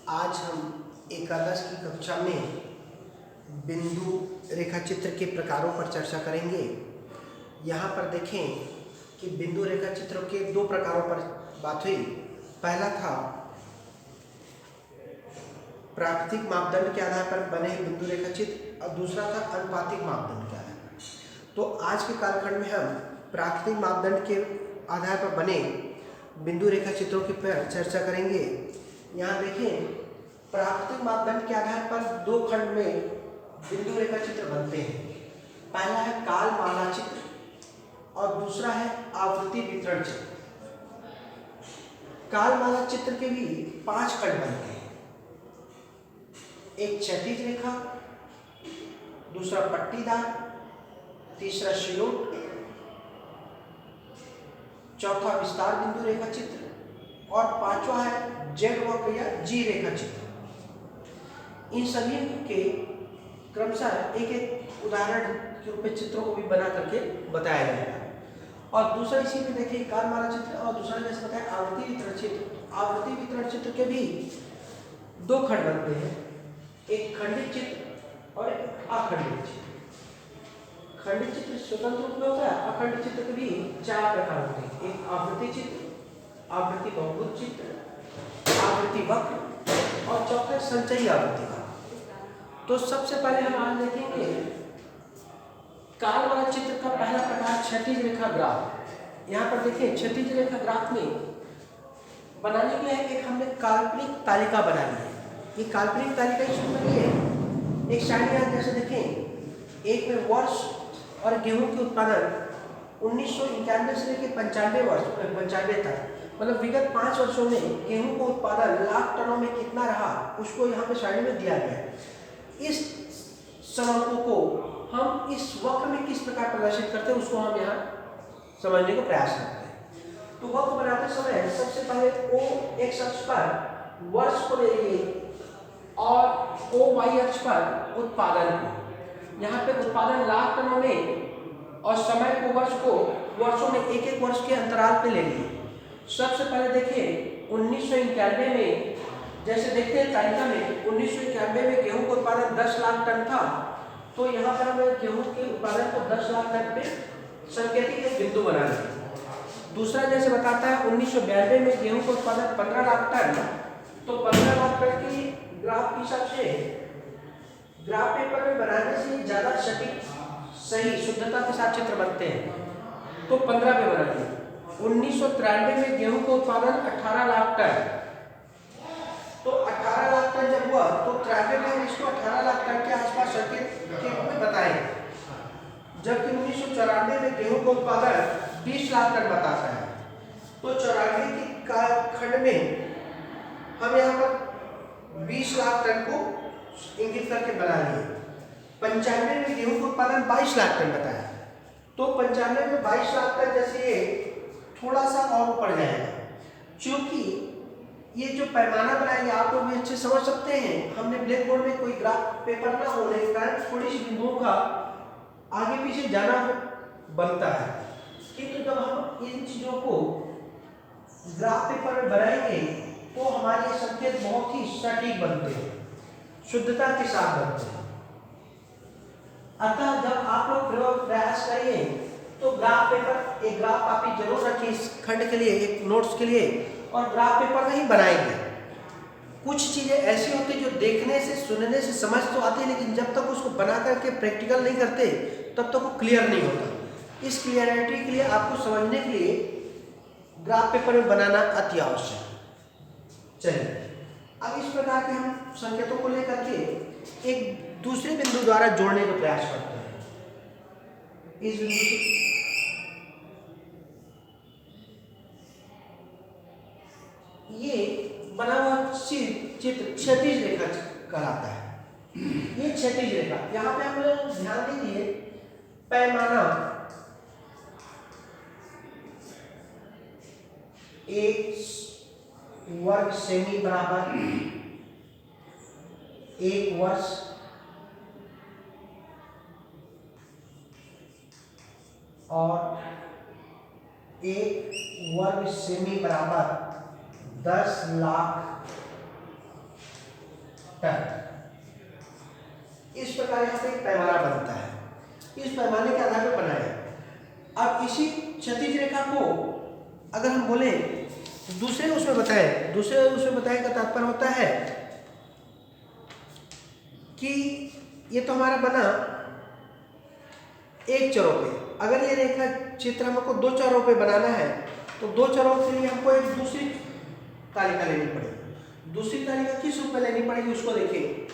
आज हम एकादश की कक्षा में बिंदु रेखा चित्र के प्रकारों पर चर्चा करेंगे। यहाँ पर देखें कि बिंदु रेखा चित्रों के दो प्रकारों पर बात हुई। पहला था प्राकृतिक मापदंड के आधार पर बने बिंदु रेखा चित्र और दूसरा था अनुपातिक मापदंड के आधार पर। तो आज के कालखंड में हम प्राकृतिक मापदंड के आधार पर बने बिंदु रेखा चित्रों की पर चर्चा करेंगे। यहाँ देखें, प्राकृतिक मापदंड के आधार पर दो खंड में बिंदु रेखा चित्र बनते हैं। पहला है काल माला चित्र और दूसरा है आवृत्ति वितरण चित्र। काल माला चित्र के भी 5 खंड बनते हैं। एक क्षैतिज रेखा, दूसरा पट्टीदार, तीसरा शिरोट, चौथा विस्तार बिंदु रेखा चित्र और पांचवा है जेड वक्र या जी रेखा चित्र। इन सभी के क्रमशः एक एक उदाहरण के रूप में चित्रों को भी बना करके बताया जाएगा। और दूसरा इसी में देखिए कालमाला चित्र और दूसरा जैसे बताया आवृत्ति वितरण चित्र। आवृत्ति वितरण चित्र के भी 2 खंड बनते हैं, एक खंडित चित्र और एक अखंडित चित्र। खंडित चित्र स्वतंत्र रूप में होता है, अखंडित चित्र के भी 4 प्रकार होते हैं। एक आवृत्ति चित्र, आवृत्ति बहुभुज चित्र, आवृत्ति वक्र और चौथा संचयी आवृत्ति का। तो सबसे पहले हम आज देखेंगे काल वाला चित्र का पहला प्रकार क्षैतिज रेखा ग्राफ। यहाँ पर देखिए क्षैतिज रेखा ग्राफ में बनाने के लिए एक हमने काल्पनिक तालिका बना ली है। ये काल्पनिक तालिका इसमें बनी है। एक साइड यहाँ जैसे देखें, एक में वर्ष और गेहूं के उत्पादन 1991 से लेकर 95 तक, मतलब विगत 5 वर्षों में गेहूं का उत्पादन लाख टनों में कितना रहा उसको यहाँ पे साइड में दिया गया है। इस समांकों को हम इस वक्र में किस प्रकार प्रदर्शित करते हैं उसको हम यहाँ समझने का प्रयास करते हैं। तो वक्र बनाते समय सबसे पहले O एक्स अक्ष पर वर्ष को ले लिए और O वाई अक्ष पर उत्पादन को। यहाँ पे उत्पादन लाख टनों में और समय को वर्षों में एक एक वर्ष के अंतराल पे ले लिए। सबसे पहले देखिए 1991 में जैसे देखते हैं तालिका में 1991 में गेहूं का उत्पादन 10 लाख टन था। तो यहाँ पर हमें गेहूं के उत्पादन को 10 लाख टन पे संकेतिक एक बिंदु बना लिया। दूसरा जैसे बताता है 1992 में गेहूं का उत्पादन 15 लाख टन। तो 15 लाख टन की ग्राफ के हिसाब से ग्राफ पेपर में बनाने से ज्यादा सटीक सही शुद्धता के साथ चित्र बनते हैं। तो 15 पे बना दिया। 1993 में गेहूं का उत्पादन 18 लाख टन। तो 18 लाख टन जब हुआ तो 93 में हम इसको 18 लाख टन के आसपास संकेत के रूप में बताए, जबकि 1994 में गेहूं का उत्पादन 20 लाख टन बताता है। तो 94 की खंड में हम यहाँ पर 20 लाख टन को इंगित करके बना लिए। 95 में गेहूं का उत्पादन 22 लाख टन बताया। तो 95 में 22 लाख टन जैसे ये थोड़ा सा और ऊपर जाएगा, क्योंकि ये जो पैमाना बनाएंगे आप लोग भी अच्छे समझ सकते हैं। हमने ब्लैक बोर्ड में कोई ग्राफ पेपर ना होने के कारण थोड़ी सी बिंदुओं का आगे पीछे जाना बनता है, किंतु जब हम इन चीजों को ग्राफ पेपर में बनाएंगे तो हमारे संकेत बहुत ही सटीक बनते हैं, शुद्धता के साथ बनते हैं। अतः जब आप लोग प्रयास करिए तो ग्राफ पेपर एक ग्राफ कॉपी जरूर रखिए इस खंड के लिए, एक नोट्स के लिए, और ग्राफ पेपर नहीं बनाएंगे। कुछ चीजें ऐसी होती जो देखने से सुनने से समझ तो आती है, लेकिन जब तक उसको बना करके प्रैक्टिकल नहीं करते तब तक वो क्लियर नहीं होता। इस क्लियरिटी के लिए आपको समझने के लिए ग्राफ पेपर में बनाना अति आवश्यक है। चलिए अब इस प्रकार के हम संकेतों को लेकर के एक दूसरे बिंदु द्वारा जोड़ने का प्रयास करते हैं। इस बिंदु से ये बना हुआ चित्र क्षैतिज रेखा कहलाता है। ये क्षैतिज रेखा, यहाँ पे हम लोग ध्यान दीजिए पैमाना 1 वर्ग सेमी बराबर 1 वर्ष और 1 वर्ग सेमी बराबर 10 लाख है। इस प्रकार यहाँ पे एक पैमाना बनता है, इस पैमाने के आधार पर बनाया। अब इसी क्षैतिज रेखा को अगर हम बोले दूसरे उसमें बताए का तात्पर्य होता है कि ये तो हमारा बना एक चौरों पे, अगर ये रेखा चित्र हमको 2 चौरों पे बनाना है तो 2 चौरों के लिए हमको एक दूसरी तालिका लेनी पड़ेगी। दूसरी तालिका किस रूप में लेनी पड़ेगी उसको देखिए।